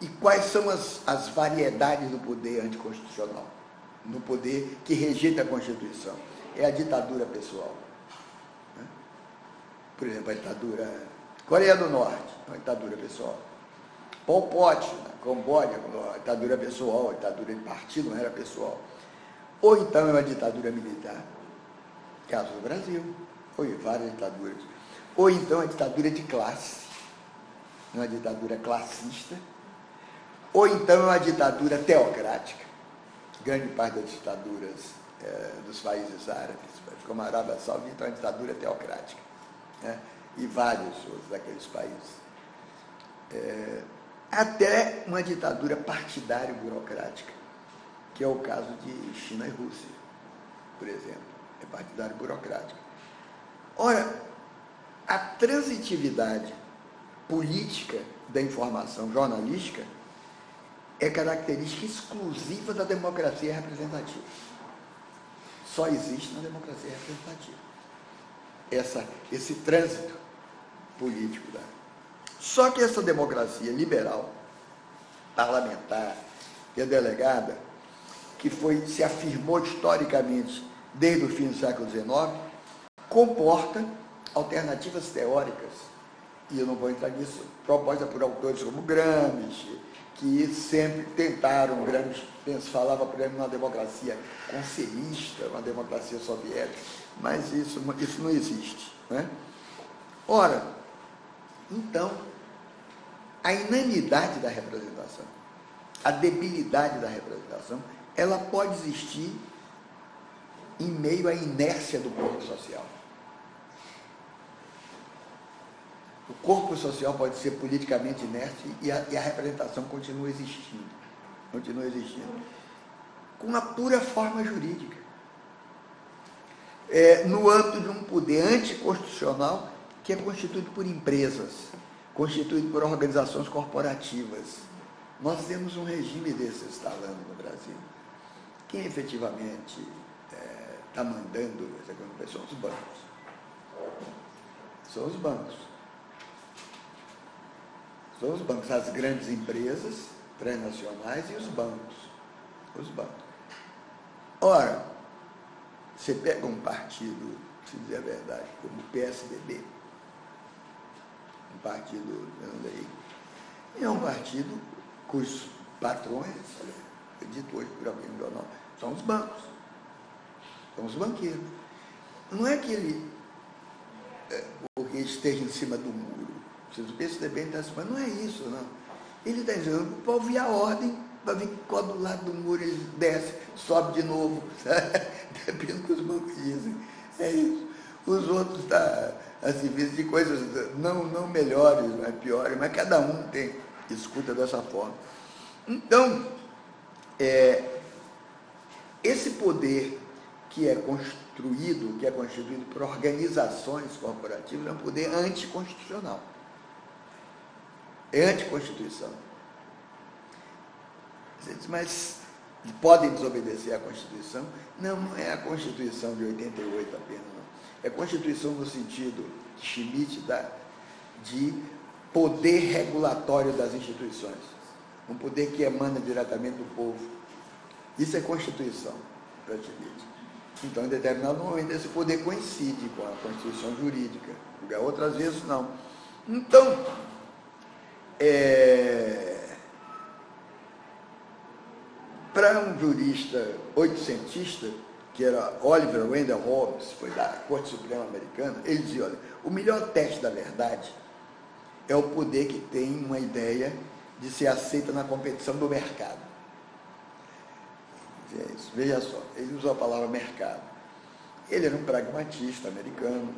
E quais são as variedades do poder anticonstitucional? No poder que rejeita a Constituição. É a ditadura pessoal. Né? Por exemplo, a ditadura Coreia do Norte, uma ditadura pessoal. Pol Pot, na Camboja, a ditadura pessoal, a ditadura de partido não era pessoal. Ou então é uma ditadura militar, caso do Brasil, ou em várias ditaduras. Ou então é uma ditadura de classe, uma ditadura classista. Ou então é uma ditadura teocrática. Grande parte das ditaduras dos países árabes, como a Arábia Saudita, é uma ditadura teocrática. Né? E vários outros daqueles países. Até uma ditadura partidária burocrática, que é o caso de China e Rússia, por exemplo. É partidário burocrático. Ora, a transitividade política da informação jornalística é característica exclusiva da democracia representativa. Só existe na democracia representativa. Esse trânsito político. Só que essa democracia liberal, parlamentar e delegada, que se afirmou historicamente desde o fim do século XIX, comporta alternativas teóricas, e eu não vou entrar nisso, proposta por autores como Gramsci, que sempre tentaram, Gramsci falava, por exemplo, uma democracia conselhista, uma democracia soviética, mas isso não existe. Né? Ora, então, a inanidade da representação, a debilidade da representação, ela pode existir em meio à inércia do corpo social. O corpo social pode ser politicamente inerte e a representação continua existindo. Com uma pura forma jurídica. No âmbito de um poder anticonstitucional que é constituído por empresas, constituído por organizações corporativas. Nós temos um regime desse instalando no Brasil. Quem efetivamente está mandando essa coisa são os bancos. São os bancos. São os bancos, as grandes empresas transnacionais e os bancos. Os bancos. Ora, você pega um partido, se dizer a verdade, como o PSDB, um partido, é um partido cujos patrões, dito hoje por alguém no jornal, são os bancos, são os banqueiros. Não é que ele porque esteja em cima do muro. O PSDB está assim, mas não é isso, não. Ele está dizendo, o povo via a ordem, para vir do lado do muro, ele desce, sobe de novo, depende do que os bancos dizem. É isso. Os outros estão a serviço de coisas não melhores, mas piores, mas cada um escuta dessa forma. Então, esse poder que é constituído por organizações corporativas, é um poder anticonstitucional. É anticonstituição. Você diz, mas podem desobedecer à Constituição? Não, não é a Constituição de 88 apenas, não. É a Constituição no sentido que Schmitt dá de poder regulatório das instituições. Um poder que emana diretamente do povo. Isso é Constituição, para Schmitt. Então, em determinado momento, esse poder coincide com a Constituição jurídica. Outras vezes, não. Então, para um jurista oitocentista, que era Oliver Wendell Holmes, foi da Corte Suprema Americana, ele dizia, olha, o melhor teste da verdade é o poder que tem uma ideia de ser aceita na competição do mercado. Veja só, ele usou a palavra mercado. Ele era um pragmatista americano,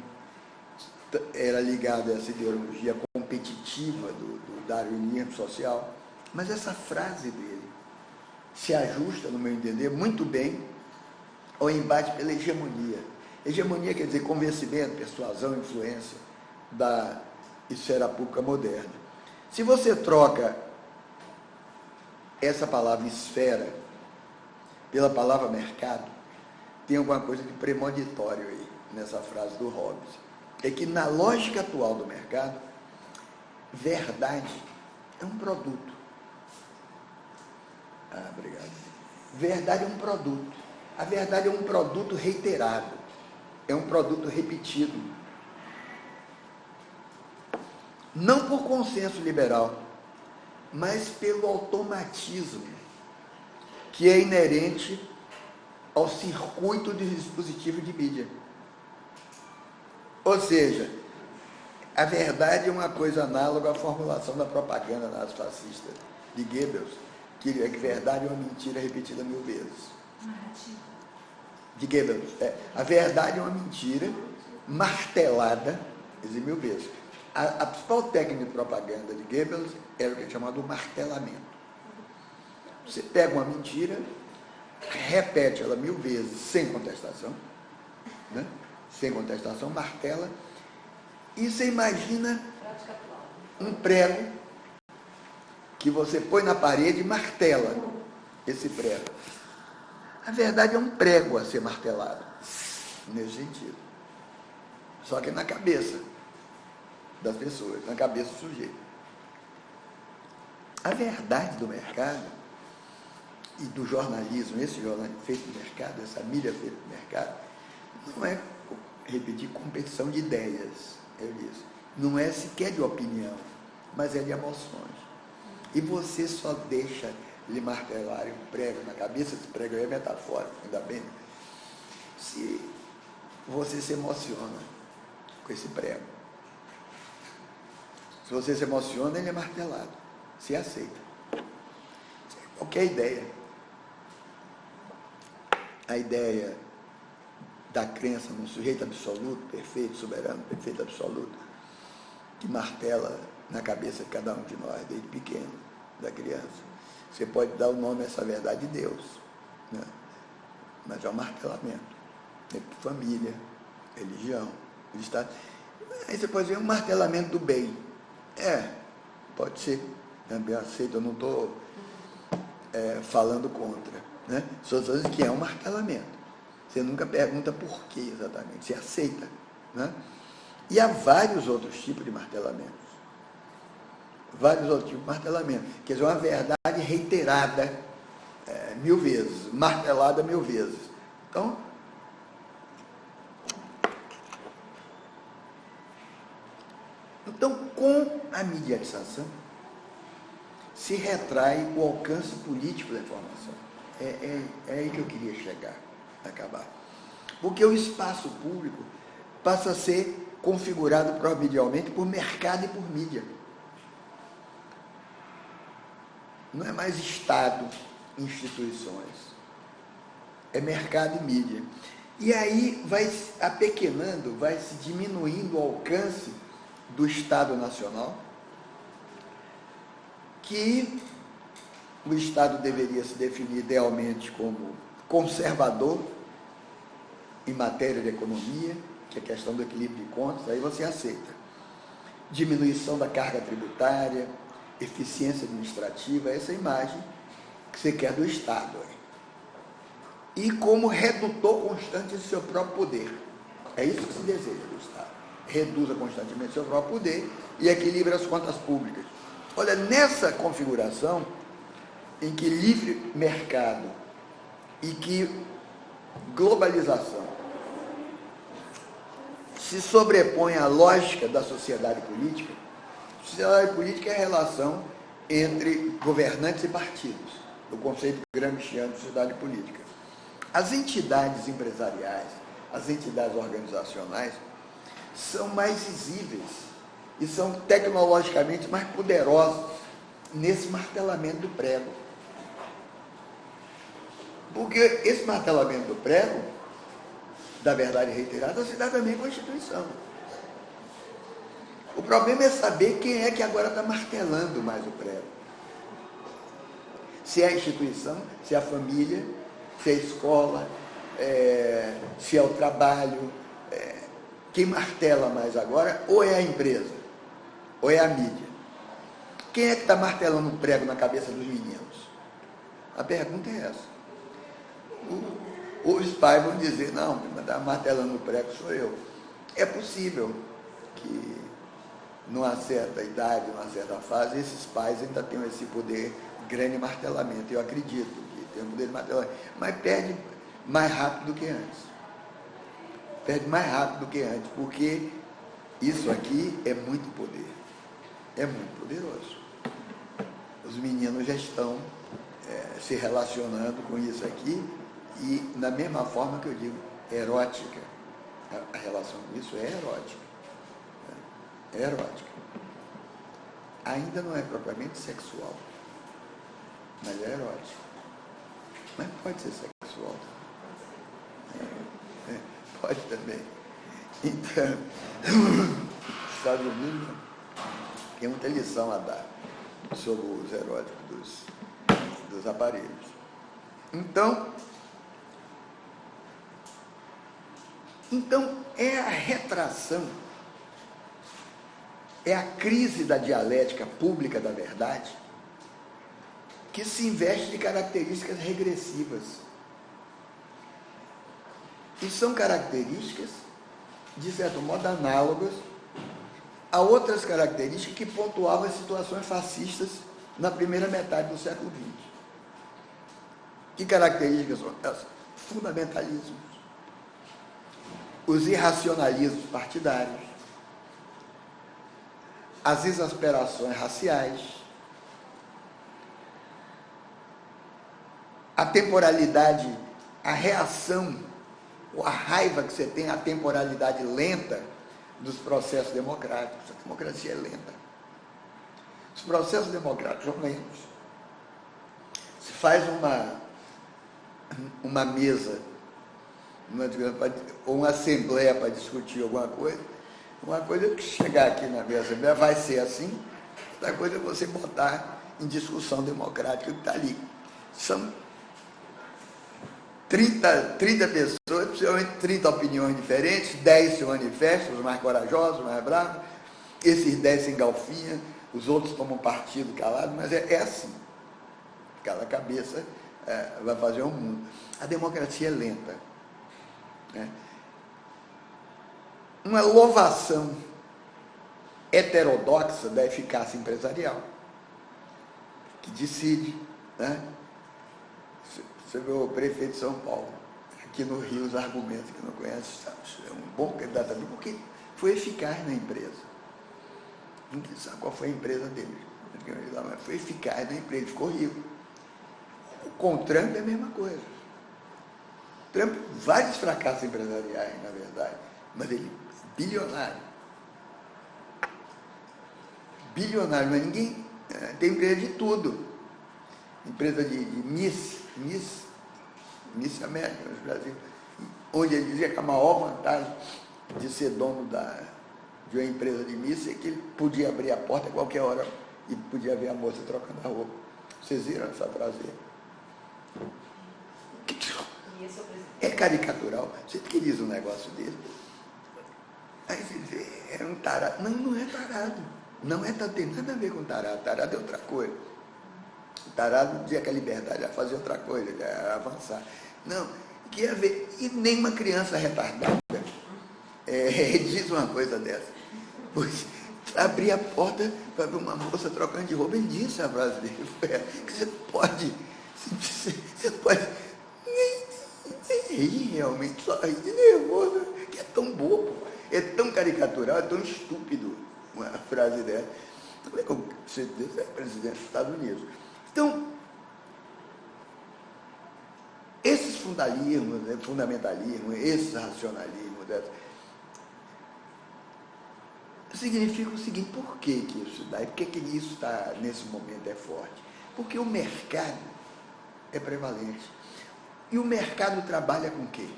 era ligado a essa ideologia competitiva do darwinismo social, mas essa frase dele se ajusta, no meu entender, muito bem ao embate pela hegemonia. Hegemonia quer dizer convencimento, persuasão, influência da esfera pública moderna. Se você troca essa palavra esfera pela palavra mercado, tem alguma coisa de premonitório aí nessa frase do Hobbes. É que na lógica atual do mercado, verdade é um produto. Ah, obrigado. Verdade é um produto. A verdade é um produto reiterado. É um produto repetido. Não por consenso liberal, mas pelo automatismo que é inerente ao circuito de dispositivo de mídia. Ou seja, a verdade é uma coisa análoga à formulação da propaganda nazifascista de Goebbels, que é que verdade é uma mentira repetida 1000 vezes. De Goebbels. A verdade é uma mentira martelada 1000 vezes. A principal técnica de propaganda de Goebbels era o que é chamado martelamento. Você pega uma mentira, repete ela 1000 vezes sem contestação, né? Sem contestação, martela, e você imagina um prego que você põe na parede e martela esse prego. A verdade é um prego a ser martelado, nesse sentido. Só que na cabeça das pessoas, na cabeça do sujeito. A verdade do mercado e do jornalismo, esse jornalismo feito no mercado, essa mídia feita no mercado, não é, repetir, competição de ideias, eu disse. Não é sequer de opinião, mas é de emoções. E você só deixa lhe martelarem um prego na cabeça, esse prego é metafórico, ainda bem, se você se emociona com esse prego. Se você se emociona, ele é martelado. Se aceita. Qualquer ideia. A ideia da crença no sujeito absoluto, perfeito, soberano, perfeito, absoluto, que martela na cabeça de cada um de nós, desde pequeno, da criança. Você pode dar o nome a essa verdade de Deus, né? Mas é um martelamento. É família, religião, Estado. Aí você pode ver um martelamento do bem. Pode ser. Eu aceito, eu não estou falando contra. Né? Só estou dizendo que é um martelamento. Você nunca pergunta por quê exatamente, você aceita. Né? E há vários outros tipos de martelamentos. Vários outros tipos de martelamento. Quer dizer, uma verdade reiterada 1000 vezes, martelada 1000 vezes. Então, com a mediatização, se retrai o alcance político da informação. É aí que eu queria chegar, acabar. Porque o espaço público passa a ser configurado providencialmente por mercado e por mídia. Não é mais Estado, instituições. É mercado e mídia. E aí vai se apequenando, vai se diminuindo o alcance do Estado Nacional, que o Estado deveria se definir idealmente como conservador em matéria de economia, que é a questão do equilíbrio de contas, aí você aceita. Diminuição da carga tributária, eficiência administrativa, essa imagem que você quer do Estado. E como redutor constante do seu próprio poder. É isso que se deseja do Estado. Reduza constantemente seu próprio poder e equilibre as contas públicas. Olha, nessa configuração, em que livre mercado e que globalização se sobrepõe à lógica da sociedade política, sociedade política é a relação entre governantes e partidos, o conceito gramsciano de sociedade política. As entidades empresariais, as entidades organizacionais, são mais visíveis e são tecnologicamente mais poderosas nesse martelamento do prego. Porque esse martelamento do prego, da verdade reiterada, se dá também com a instituição. O problema é saber quem é que agora está martelando mais o prego. Se é a instituição, se é a família, se é a escola, se é o trabalho. Quem martela mais agora, ou é a empresa, ou é a mídia. Quem é que está martelando um prego na cabeça dos meninos? A pergunta é essa. Os pais vão dizer, não, mas está martelando o prego sou eu. É possível que, numa certa idade, numa certa fase, esses pais ainda tenham esse poder grande martelamento. Eu acredito que tem um poder de martelamento, mas perde mais rápido do que antes. Perde mais rápido do que antes, porque isso aqui é muito poder. É muito poderoso. Os meninos já estão se relacionando com isso aqui e, da mesma forma que eu digo, erótica. A relação com isso é erótica. É erótica. Ainda não é propriamente sexual, mas é erótica. Mas pode ser sexual. Pode também. Então, os Estados Unidos tem muita lição a dar sobre o uso erótico dos aparelhos. Então, é a retração, é a crise da dialética pública da verdade que se investe de características regressivas. E são características, de certo modo, análogas a outras características que pontuavam as situações fascistas na primeira metade do século XX. Que características são essas? Fundamentalismos, os irracionalismos partidários, as exasperações raciais, a temporalidade, a reação, ou a raiva que você tem, a temporalidade lenta dos processos democráticos. A democracia é lenta. Os processos democráticos são lentos. Se faz uma mesa, ou uma assembleia para discutir alguma coisa, uma coisa é que chegar aqui na minha assembleia vai ser assim, outra coisa é você botar em discussão democrática o que está ali. São 30 pessoas, possivelmente 30 opiniões diferentes, 10 se manifestam, os mais corajosos, os mais bravos, esses 10 se engalfinham, os outros tomam partido calado, mas é assim. Cada cabeça vai fazer um mundo. A democracia é lenta. Né? Uma louvação heterodoxa da eficácia empresarial, que decide, né? Você vê o prefeito de São Paulo, aqui no Rio, os argumentos que não conhece, é um bom candidato ali, porque foi eficaz na empresa. Ninguém sabe qual foi a empresa dele, mas foi eficaz na empresa, ficou rico. Com o Trump é a mesma coisa. Trump, vários fracassos empresariais, na verdade, mas ele é bilionário. Bilionário, mas ninguém tem empresa de tudo. Empresa de Miss América, no Brasil, onde ele dizia que a maior vantagem de ser dono de uma empresa de Miss é que ele podia abrir a porta a qualquer hora e podia ver a moça trocando a roupa. Vocês viram essa frase? É caricatural. Você que diz um negócio desse? Aí você diz, é um tarado. Não é tarado. Não tem nada a ver com tarado. Tarado é outra coisa. O tarado dizia que a liberdade era fazer outra coisa, era avançar. Não, que ia ver. E nem uma criança retardada diz uma coisa dessa. Pois, abrir a porta para ver uma moça trocando de roupa, ele disse a frase dele. Que você pode rir realmente, só rir de nervoso, que é tão bobo, é tão caricatural, é tão estúpido uma frase dessa. Como é que você é presidente dos Estados Unidos? Então, esses fundamentalismos, esses racionalismos, significam o seguinte: por que isso dá? Por que isso está, nesse momento, é forte? Porque o mercado é prevalente. E o mercado trabalha com o quê?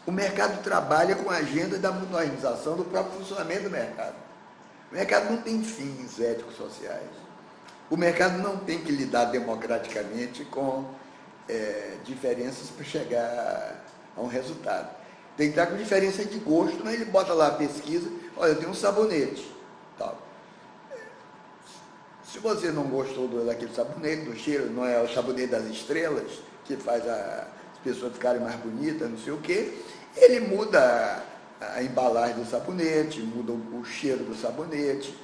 O mercado trabalha com a agenda da modernização do próprio funcionamento do mercado. O mercado não tem fins éticos sociais. O mercado não tem que lidar democraticamente com diferenças para chegar a um resultado. Tem que estar com diferença de gosto, mas ele bota lá a pesquisa, olha, eu tenho um sabonete. Tal. Se você não gostou daquele sabonete, do cheiro, não é o sabonete das estrelas, que faz as pessoas ficarem mais bonitas, não sei o quê, ele muda a embalagem do sabonete, muda o cheiro do sabonete.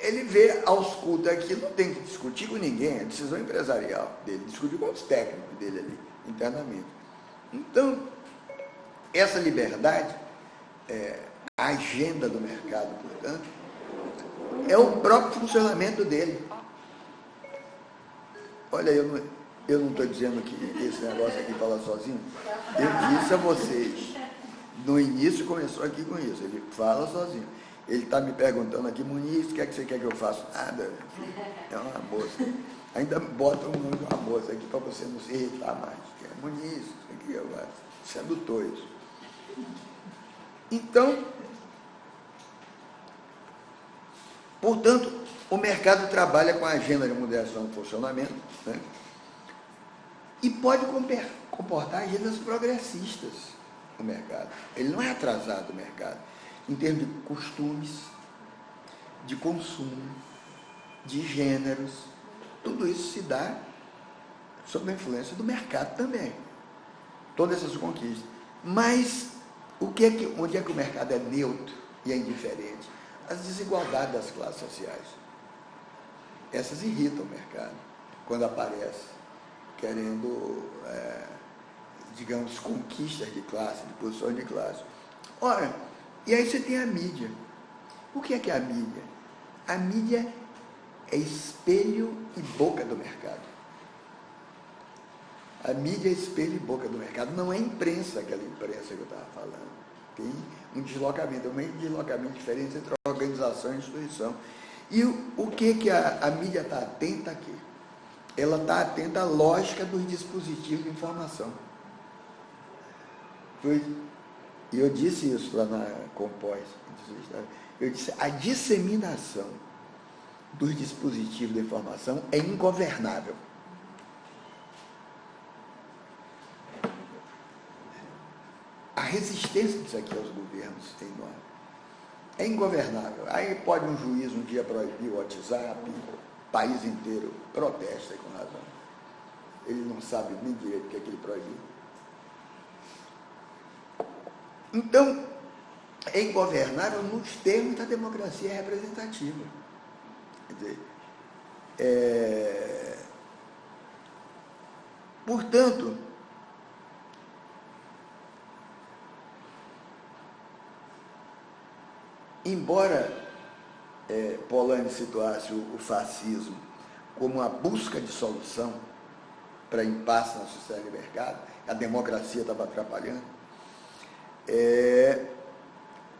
ele vê aos cultos aqui, não tem que discutir com ninguém, é decisão empresarial dele, discutir com os técnicos dele ali, internamente. Então, essa liberdade, a agenda do mercado, portanto, é o próprio funcionamento dele. Olha, eu não estou dizendo que esse negócio aqui fala sozinho. Eu disse a vocês, no início começou aqui com isso, ele fala sozinho. Ele está me perguntando aqui, Muniz, o que é que você quer que eu faça? Nada, é uma moça. Ainda bota o nome de uma moça aqui para você não se irritar mais. Muniz, isso aqui eu acho. Isso é adutor isso. Então, portanto, o mercado trabalha com a agenda de moderação do funcionamento, né? E pode comportar agendas progressistas no mercado. Ele não é atrasado, o mercado, em termos de costumes, de consumo, de gêneros. Tudo isso se dá sob a influência do mercado também. Todas essas conquistas. Mas onde é que o mercado é neutro e é indiferente? As desigualdades das classes sociais. Essas irritam o mercado quando aparece, querendo, digamos, conquistas de classe, de posições de classe. Ora, e aí você tem a mídia. O que é a mídia? A mídia é espelho e boca do mercado. A mídia é espelho e boca do mercado. Não é imprensa, aquela imprensa que eu estava falando. Tem um deslocamento, um deslocamento diferente entre a organização e a instituição. E o que a mídia está atenta aqui? Ela está atenta à lógica dos dispositivos de informação. E eu disse isso lá na Compós. Eu disse, a disseminação dos dispositivos de informação é ingovernável. A resistência disso aqui aos governos é enorme. É ingovernável. Aí pode um juiz um dia proibir o WhatsApp, o país inteiro protesta com razão. Ele não sabe nem direito o que é que ele proibiu. Então, é ingovernável nos termos da democracia representativa. Quer dizer, portanto, embora Polanyi situasse o fascismo como uma busca de solução para impasse na sociedade de mercado, a democracia estava atrapalhando,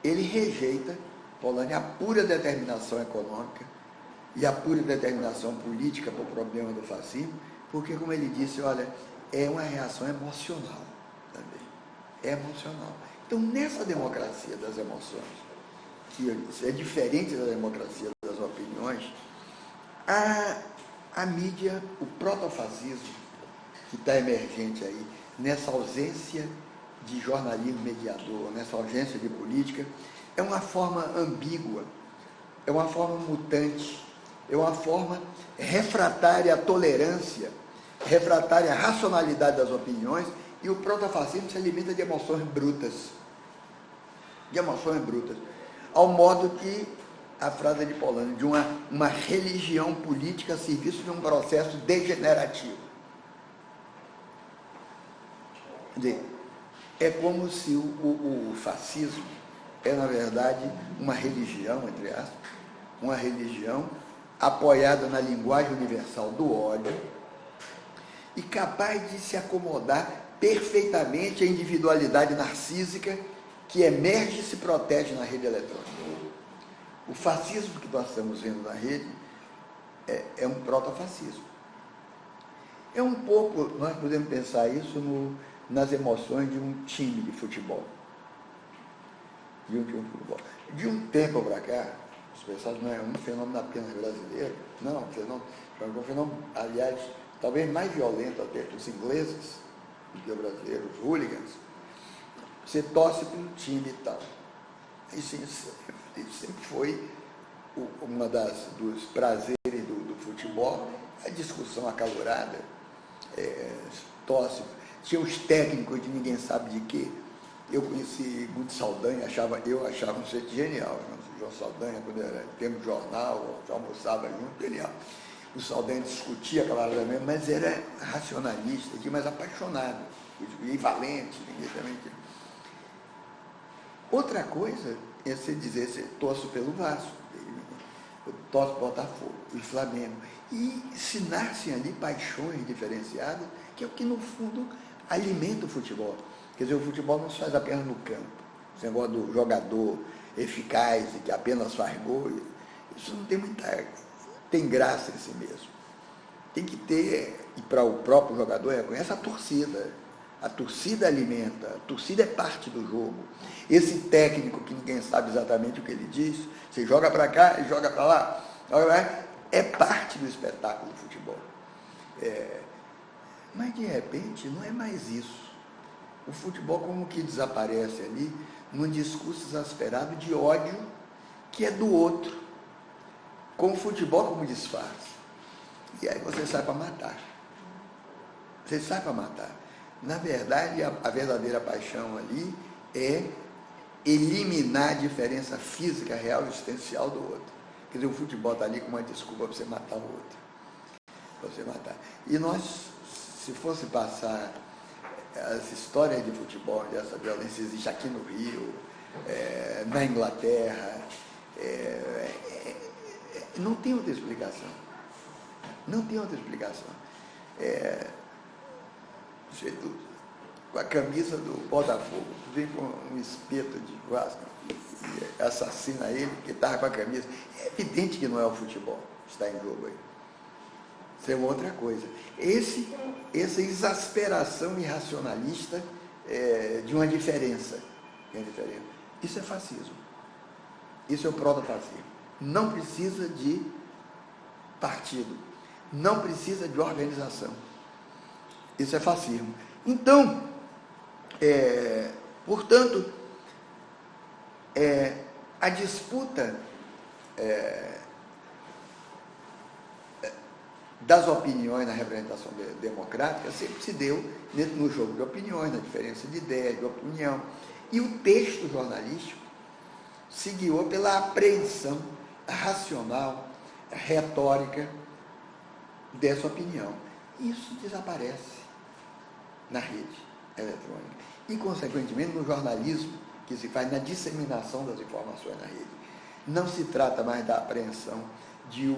ele rejeita, Polanyi, a pura determinação econômica e a pura determinação política para o problema do fascismo, porque, como ele disse, olha, é uma reação emocional também. É emocional. Então, nessa democracia das emoções, que eu disse, é diferente da democracia das opiniões, a mídia, o protofascismo, que está emergente aí, nessa ausência de jornalismo mediador, nessa ausência de política, é uma forma ambígua, é uma forma mutante, é uma forma refratária à tolerância, refratária à racionalidade das opiniões, e o protofascismo se alimenta de emoções brutas. De emoções brutas. Ao modo que a frase de Polanyi, de uma religião política a serviço de um processo degenerativo. Quer dizer, é como se o fascismo é, na verdade, uma religião, entre aspas, uma religião apoiada na linguagem universal do ódio e capaz de se acomodar perfeitamente à individualidade narcísica que emerge e se protege na rede eletrônica. O fascismo que nós estamos vendo na rede é um protofascismo. É um pouco, nós podemos pensar isso nas emoções de um time de futebol. De um tempo para cá, os pessoas não é um fenômeno apenas brasileiro, não, é um fenômeno, aliás, talvez mais violento até que os ingleses do que os brasileiros, os hooligans. Você torce pelo time e tal. Isso sempre foi uma dos prazeres do futebol, a discussão acalorada, torce. Tinha os técnicos de ninguém sabe de quê, Eu conheci muito Saldanha, eu achava um sujeito genial. Né? O João Saldanha, quando era tempo de jornal, almoçava junto, genial. O Saldanha discutia cavalariamente, mas era racionalista, mas apaixonado, e valente, ninguém também tinha. Outra coisa é você dizer, você torço pelo Vasco, eu torço pelo Botafogo, e Flamengo. E se nascem ali paixões diferenciadas, que é o que, no fundo, alimenta o futebol. Quer dizer, o futebol não se faz apenas no campo. Esse negócio do jogador eficaz e que apenas faz gol, isso não tem tem graça em si mesmo. Tem que ter, e para o próprio jogador reconhece, a torcida. A torcida alimenta, a torcida é parte do jogo. Esse técnico que ninguém sabe exatamente o que ele diz, você joga para cá, ele joga para lá, é parte do espetáculo do futebol. Mas, de repente, não é mais isso. O futebol como que desaparece ali num discurso exasperado de ódio que é do outro, com o futebol como disfarce. E aí você sai para matar. Você sai para matar. Na verdade, a verdadeira paixão ali é eliminar a diferença física, real e existencial do outro. Quer dizer, o futebol está ali com uma desculpa para você matar o outro. Para você matar. E nós, se fosse passar as histórias de futebol, onde essa violência existe aqui no Rio, na Inglaterra, não tem outra explicação. Não tem outra explicação. Com a camisa do Botafogo, vem com um espeto de Vasco e assassina ele, que estava com a camisa. É evidente que não é o futebol que está em jogo aí. Isso é outra coisa. Essa exasperação irracionalista de uma diferença. Isso é fascismo. Isso é o protofascismo. Não precisa de partido. Não precisa de organização. Isso é fascismo. Então, portanto, a disputa das opiniões na representação democrática sempre se deu no jogo de opiniões, na diferença de ideias, de opinião. E o texto jornalístico se guiou pela apreensão racional, retórica dessa opinião. Isso desaparece na rede eletrônica e, consequentemente, no jornalismo que se faz na disseminação das informações na rede. Não se trata mais da apreensão de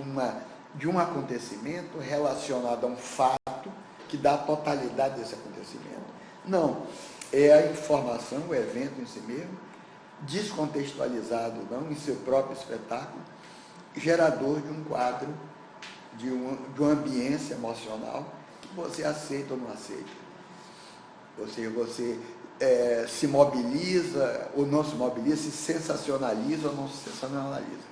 um acontecimento relacionado a um fato que dá a totalidade desse acontecimento. Não, é a informação, o evento em si mesmo, descontextualizado não, em seu próprio espetáculo, gerador de um quadro, de uma ambiência emocional que você aceita ou não aceita. Você se mobiliza ou não se mobiliza, se sensacionaliza ou não se sensacionaliza.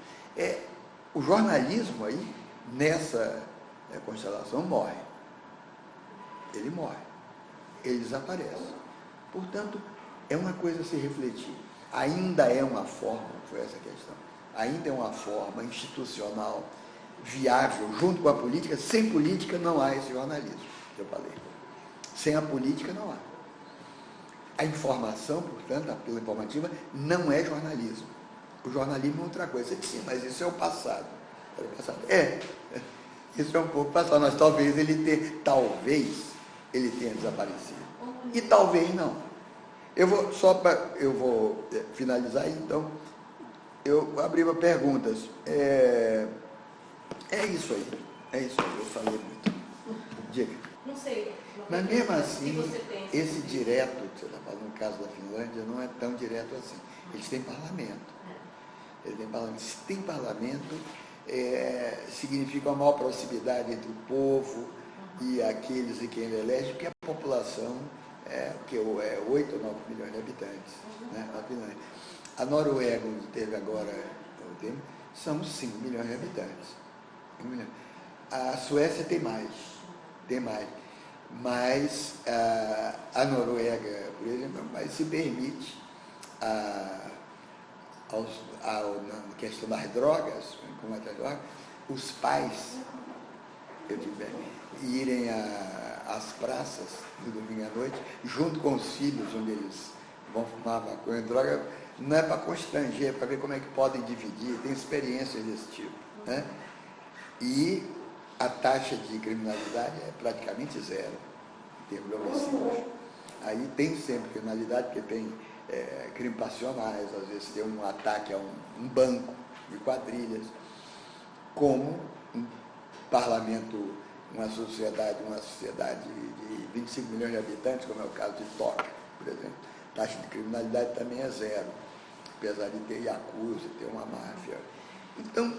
O jornalismo aí, nessa constelação, morre. Ele morre. Ele desaparece. Portanto, é uma coisa a se refletir. Ainda é uma forma, foi essa a questão, ainda é uma forma institucional viável, junto com a política. Sem política não há esse jornalismo, que eu falei. Sem a política não há. A informação, portanto, a pílula informativa, não é jornalismo. O jornalismo é outra coisa. Sim, mas isso é o passado. Isso é um pouco passado, mas talvez ele tenha desaparecido. E talvez não. Eu vou finalizar, então, eu abri para perguntas. É isso aí, eu falei muito. Diga. Não sei. Mas mesmo assim, esse direto, que você está falando no caso da Finlândia, não é tão direto assim. Eles têm parlamento. Se tem parlamento, significa uma maior proximidade entre o povo e aqueles e quem ele elege, porque a população que é 8 ou 9 milhões de habitantes. Né, na Finlândia. A Noruega, onde teve agora o tempo, são 5 milhões de habitantes. A Suécia tem mais. Mas a Noruega, por exemplo, se permite na questão das drogas, como é droga, os pais irem às praças no domingo à noite, junto com os filhos, onde eles vão fumar maconha, droga, não é para constranger, é para ver como é que podem dividir, tem experiências desse tipo, né? E a taxa de criminalidade é praticamente zero, em termos de homicídios. Aí tem sempre criminalidade, porque tem crimes passionais, às vezes tem um ataque a um banco de quadrilhas, como um parlamento, uma sociedade de 25 milhões de habitantes, como é o caso de Tóquio, por exemplo. A taxa de criminalidade também é zero, apesar de ter yakuza, ter uma máfia. Então,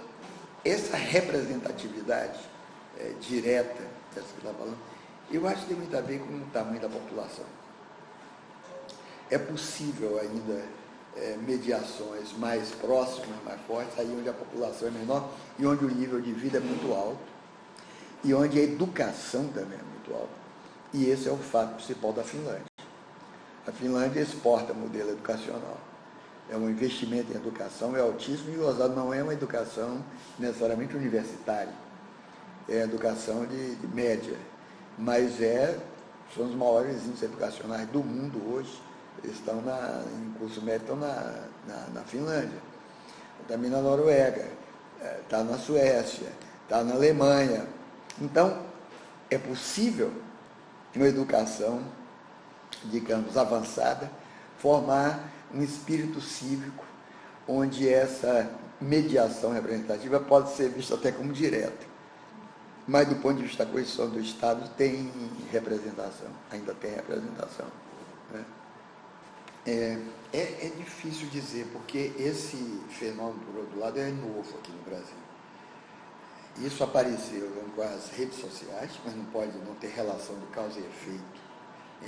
essa representatividade direta, essa que está falando, eu acho que tem muito a ver com o tamanho da população. É possível ainda mediações mais próximas, mais fortes, aí onde a população é menor e onde o nível de vida é muito alto e onde a educação também é muito alta. E esse é o fato principal da Finlândia. A Finlândia exporta modelo educacional. É um investimento em educação, é altíssimo, e não é uma educação necessariamente universitária, é educação de média, mas são os maiores índices educacionais do mundo hoje, estão em curso médio, estão na Finlândia, também na Noruega, está na Suécia, está na Alemanha. Então, é possível, uma educação, digamos, avançada, formar um espírito cívico, onde essa mediação representativa pode ser vista até como direta. Mas, do ponto de vista da Constituição do Estado, tem representação, ainda tem representação, né? É difícil dizer, porque esse fenômeno, por outro lado, é novo aqui no Brasil. Isso apareceu com as redes sociais, mas não pode não ter relação de causa e efeito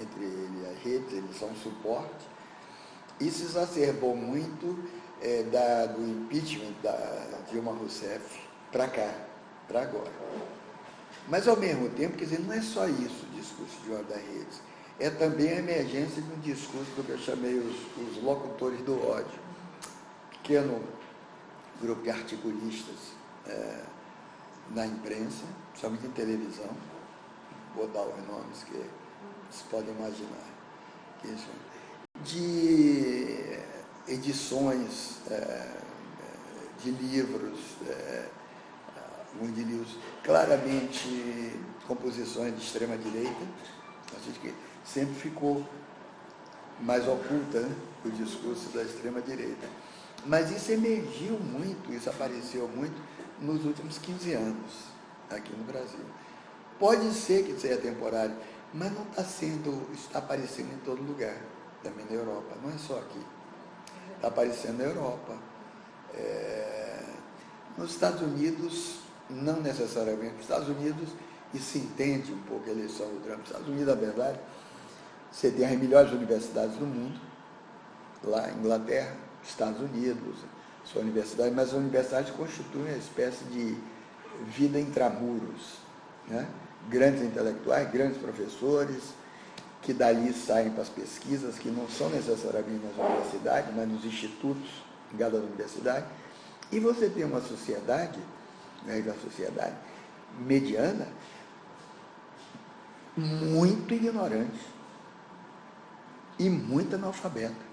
entre ele e as redes, eles são um suporte. Isso exacerbou muito do impeachment da Dilma Rousseff para cá, para agora. Mas, ao mesmo tempo, quer dizer, não é só isso o discurso de ordem das redes, é também a emergência de um discurso do que eu chamei os locutores do ódio, pequeno grupo de articulistas na imprensa, principalmente em televisão, vou dar os nomes que vocês podem imaginar, de edições de livros, de livros claramente composições de extrema-direita, que sempre ficou mais oculta, né, o discurso da extrema-direita. Mas isso emergiu muito, isso apareceu muito nos últimos 15 anos aqui no Brasil. Pode ser que seja temporário, mas não está aparecendo em todo lugar, também na Europa, não é só aqui. Está aparecendo na Europa. Nos Estados Unidos, não necessariamente. Nos Estados Unidos, e se entende um pouco a eleição do Trump. Nos Estados Unidos, na verdade, você tem as melhores universidades do mundo, lá em Inglaterra, Estados Unidos, sua universidade, mas as universidades constituem uma espécie de vida intramuros, né? Grandes intelectuais, grandes professores, que dali saem para as pesquisas, que não são necessariamente nas universidades, mas nos institutos ligados às universidades, e você tem uma sociedade, né, uma sociedade mediana, muito ignorante e muito analfabeta.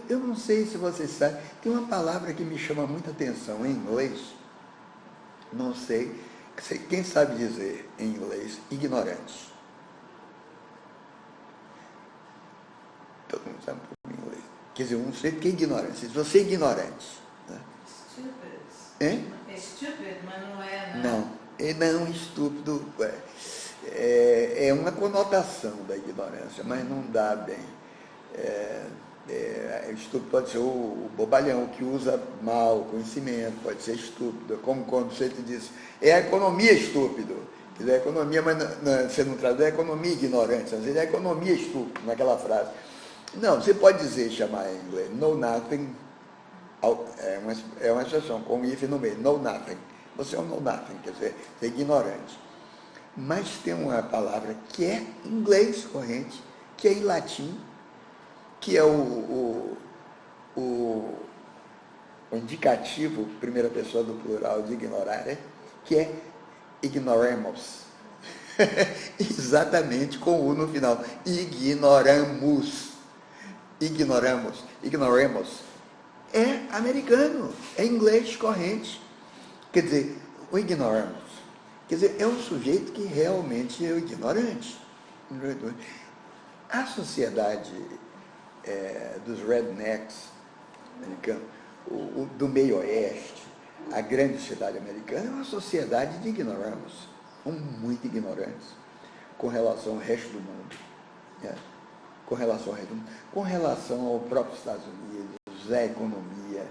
Eu não sei se vocês sabem, tem uma palavra que me chama muita atenção em inglês, não sei, quem sabe dizer em inglês, ignorante. Todo mundo sabe um pouco em inglês. Quer dizer, eu não sei o que é ignorante, se você é ignorante. Né? Stupid. Hein? É stupid, mas não é, né? Não, estúpido é uma conotação da ignorância, mas não dá bem. Estúpido pode ser o bobalhão, que usa mal o conhecimento, pode ser estúpido, como quando você te diz, é a economia estúpido. Quer dizer, a economia, mas você não traduz, é a economia ignorante, às vezes é a economia estúpido, naquela frase. Não, você pode dizer, chamar em inglês, know nothing, é uma expressão, com if no meio, know nothing. Você é um know nothing, quer dizer, você é ignorante. Mas tem uma palavra que é inglês corrente, que é em latim, que é o indicativo, primeira pessoa do plural de ignorare, que é ignoramos. Exatamente com o no final. Ignoramos. ignoramos, é americano, é inglês corrente. Quer dizer, o ignoramos, quer dizer, é um sujeito que realmente é ignorante. A sociedade dos rednecks americanos, do meio oeste, a grande cidade americana, é uma sociedade de ignoramus, muito ignorantes com relação ao resto do mundo, né? Com relação ao próprio Estados Unidos, à economia.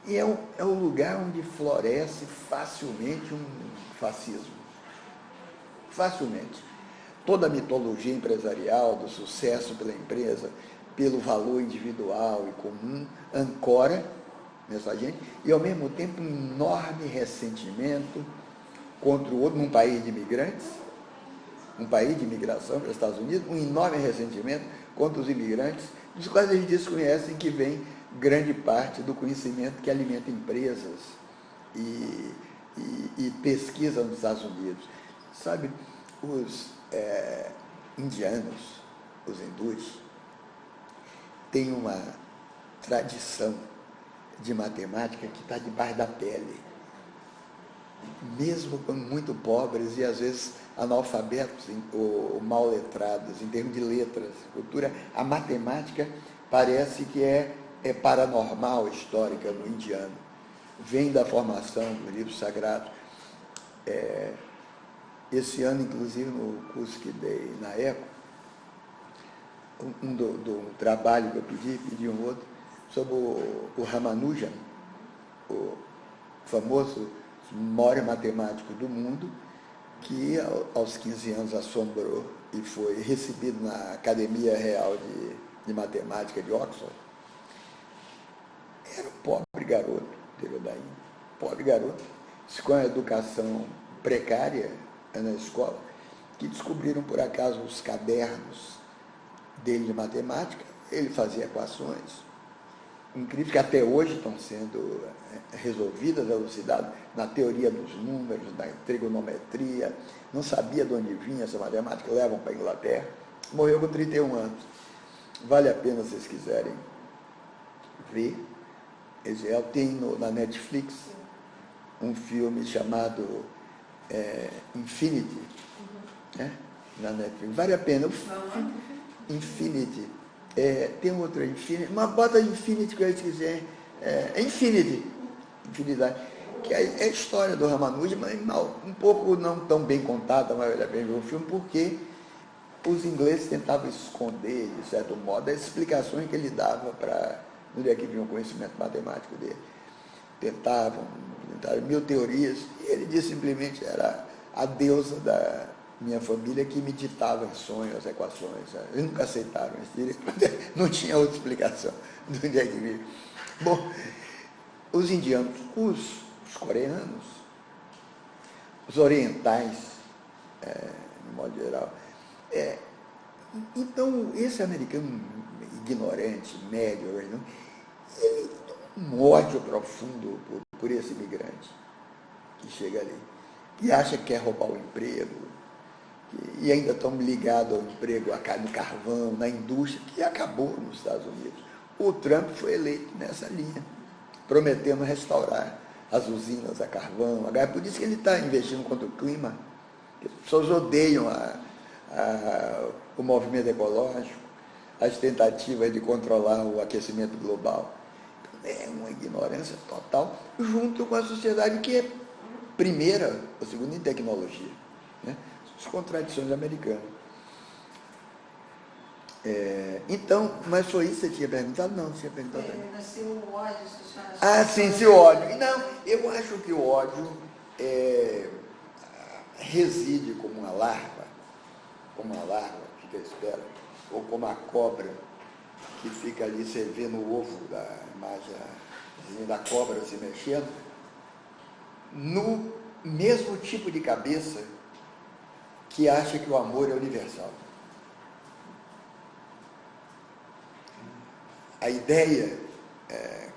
E é o lugar onde floresce facilmente um fascismo. Facilmente. Toda a mitologia empresarial do sucesso pela empresa, pelo valor individual e comum, ancora nessa gente, e ao mesmo tempo um enorme ressentimento contra o outro, num país de imigrantes, um país de imigração para os Estados Unidos, um enorme ressentimento contra os imigrantes, dos quais eles desconhecem que vem grande parte do conhecimento que alimenta empresas e pesquisa nos Estados Unidos. Sabe, os indianos, os hindus, têm uma tradição de matemática que está debaixo da pele. Mesmo quando muito pobres e às vezes analfabetos ou mal letrados em termos de letras, cultura, a matemática parece que é paranormal, histórica no indiano. Vem da formação do livro sagrado. Esse ano, inclusive, no curso que dei na ECO, um trabalho que eu pedi um outro, sobre o Ramanujan, o famoso maior matemático do mundo, que aos 15 anos assombrou e foi recebido na Academia Real de Matemática de Oxford. Era um pobre garoto, interior da Índia, pobre garoto, com a educação precária na escola, que descobriram por acaso os cadernos dele de matemática. Ele fazia equações incríveis que até hoje estão sendo resolvidas, elucidadas na teoria dos números, na trigonometria. Não sabia de onde vinha essa matemática, levam para a Inglaterra. Morreu com 31 anos. Vale a pena, se vocês quiserem ver. Tem na Netflix um filme chamado Infinity, né? Na Netflix. Vale a pena. Infinity. Tem outra Infinity, uma bota Infinity que eu quiser. Infinity. Infinidade. Que é a história do Ramanujan, mas um pouco não tão bem contada, mas vale a pena ver o filme, porque os ingleses tentavam esconder, de certo modo, as explicações que ele dava para onde é que vinha o conhecimento matemático dele. Tentavam mil teorias, e ele disse simplesmente era a deusa da minha família que me ditava em sonhos as equações. Eles nunca aceitaram isso, não tinha outra explicação de onde é que vinha. Bom, os indianos, os coreanos, os orientais, de modo geral. Então, esse americano ignorante, médio, ele tem um ódio profundo por esse imigrante que chega ali e acha que quer roubar o emprego, e ainda estão ligados ao emprego no carvão, na indústria, que acabou nos Estados Unidos. O Trump foi eleito nessa linha, prometendo restaurar as usinas a carvão, por isso que ele está investindo contra o clima. As pessoas odeiam o movimento ecológico, as tentativas de controlar o aquecimento global. Então, é uma ignorância total, junto com a sociedade que é primeira ou segunda em tecnologia, né? As contradições americanas. Então, mas foi isso que você tinha perguntado? Não, tinha perguntado. Se o ódio... Sim, se o ódio. Não, eu acho que o ódio reside como uma larva que fica à espera, ou como a cobra que fica ali, você vê no ovo da imagem da cobra se mexendo, no mesmo tipo de cabeça que acha que o amor é universal. A ideia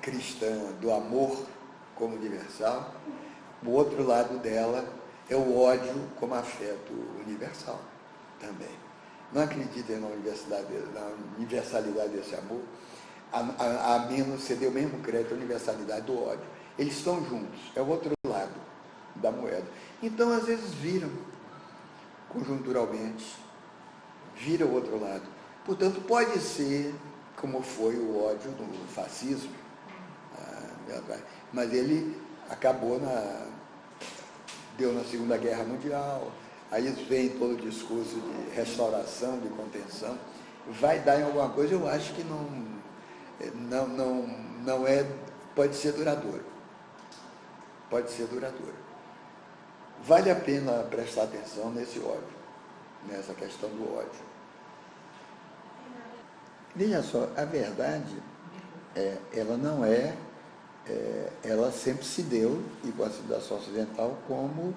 cristã do amor como universal, o outro lado dela é o ódio como afeto universal também. Não acreditem na universalidade desse amor. a menos você deu o mesmo crédito à universalidade do ódio. Eles estão juntos, é o outro lado da moeda. Então, às vezes, viram conjunturalmente, vira o outro lado. Portanto, pode ser, como foi o ódio no fascismo, mas ele acabou deu na Segunda Guerra Mundial, aí vem todo o discurso de restauração, de contenção, vai dar em alguma coisa, eu acho que não é, pode ser duradouro. Pode ser duradouro. Vale a pena prestar atenção nesse ódio, nessa questão do ódio. Veja só, a verdade, ela não ela sempre se deu, e com a civilização ocidental, como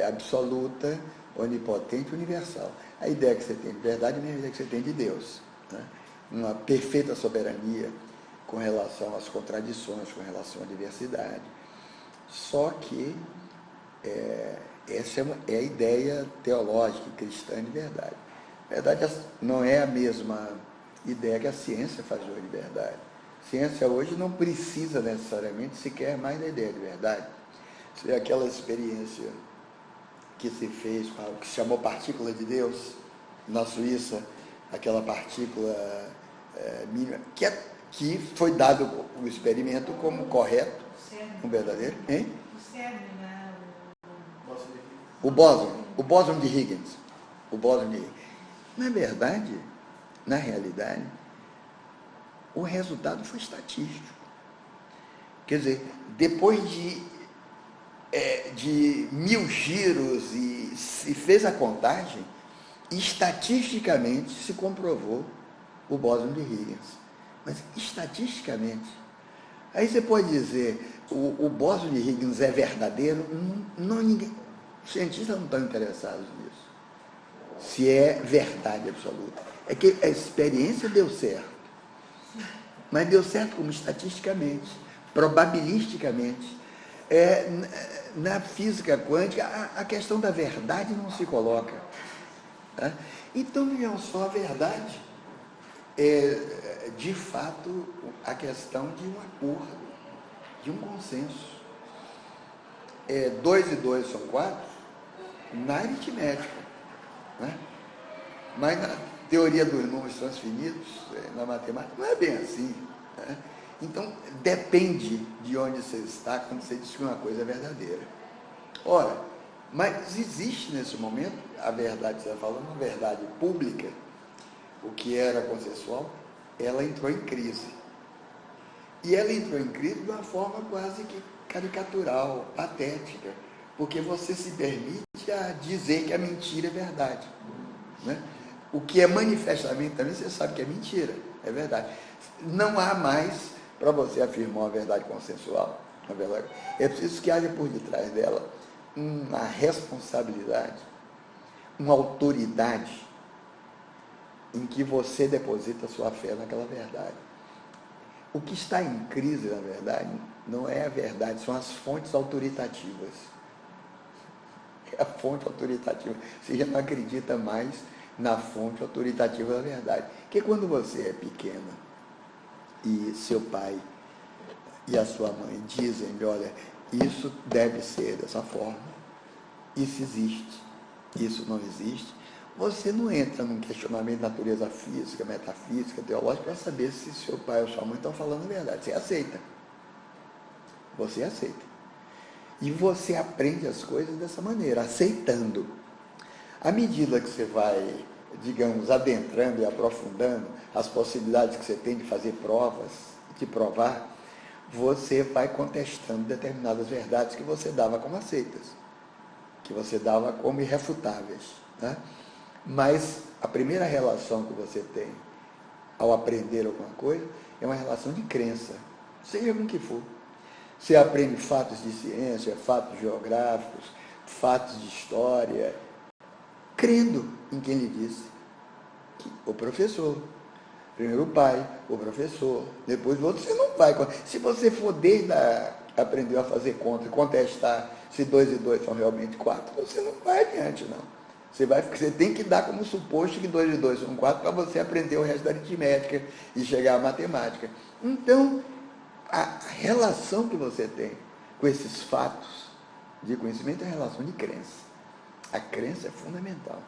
absoluta, onipotente, universal. A ideia que você tem de verdade é a mesma ideia que você tem de Deus, né? Uma perfeita soberania com relação às contradições, com relação à diversidade. Só que essa é a ideia teológica e cristã de verdade. A verdade não é a mesma ideia que a ciência faz hoje de verdade. A ciência hoje não precisa necessariamente sequer mais da ideia de verdade. Isso é aquela experiência que se fez com o que se chamou partícula de Deus, na Suíça, aquela partícula mínima, que foi dado o experimento como correto, um verdadeiro. Hein? O bóson de Higgins. O bóson de Higgins. Na verdade, na realidade, o resultado foi estatístico. Quer dizer, depois de 1000 giros e se fez a contagem, estatisticamente se comprovou o bóson de Higgins. Mas estatisticamente, aí você pode dizer, o bóson de Higgins é verdadeiro? Os cientistas não estão interessados nisso. Se é verdade absoluta. É que a experiência deu certo. Mas deu certo como estatisticamente, probabilisticamente. Na física quântica, a questão da verdade não se coloca. Tá? Então, vejam só, a verdade é, de fato, a questão de um acordo, de um consenso. 2 e 2 são 4 na aritmética, né? Mas na teoria dos números transfinitos, na matemática, não é bem assim, né? Então, depende de onde você está quando você diz que uma coisa é verdadeira. Ora, mas existe nesse momento, a verdade que você está falando, uma verdade pública, o que era consensual, ela entrou em crise. E ela entrou em crise de uma forma quase que caricatural, patética, porque você se permite a dizer que a mentira é verdade, né? O que é manifestamente também você sabe que é mentira, é verdade. Não há mais para você afirmar uma verdade consensual, na verdade. É preciso que haja por detrás dela uma responsabilidade, uma autoridade em que você deposita sua fé naquela verdade. O que está em crise, na verdade, não é a verdade, são as fontes autoritativas. É a fonte autoritativa. Você já não acredita mais na fonte autoritativa da verdade. Porque quando você é pequena e seu pai e a sua mãe dizem, olha, isso deve ser dessa forma, isso existe, isso não existe, você não entra num questionamento de natureza física, metafísica, teológica, para saber se seu pai ou sua mãe estão falando a verdade. Você aceita. Você aceita. E você aprende as coisas dessa maneira, aceitando. À medida que você vai, digamos, adentrando e aprofundando as possibilidades que você tem de fazer provas, de provar, você vai contestando determinadas verdades que você dava como aceitas, que você dava como irrefutáveis, né? Mas a primeira relação que você tem ao aprender alguma coisa é uma relação de crença, seja com o que for. Você aprende fatos de ciência, fatos geográficos, fatos de história, crendo em quem lhe disse. O professor. Primeiro o pai, o professor, depois o outro. Você não vai. Se você for desde aprendeu a fazer conta, contestar se 2 e 2 são realmente 4, você não vai adiante, não. Você tem que dar como suposto que 2 e 2 são 4 para você aprender o resto da aritmética e chegar à matemática. Então, a relação que você tem com esses fatos de conhecimento é a relação de crença. A crença é fundamental.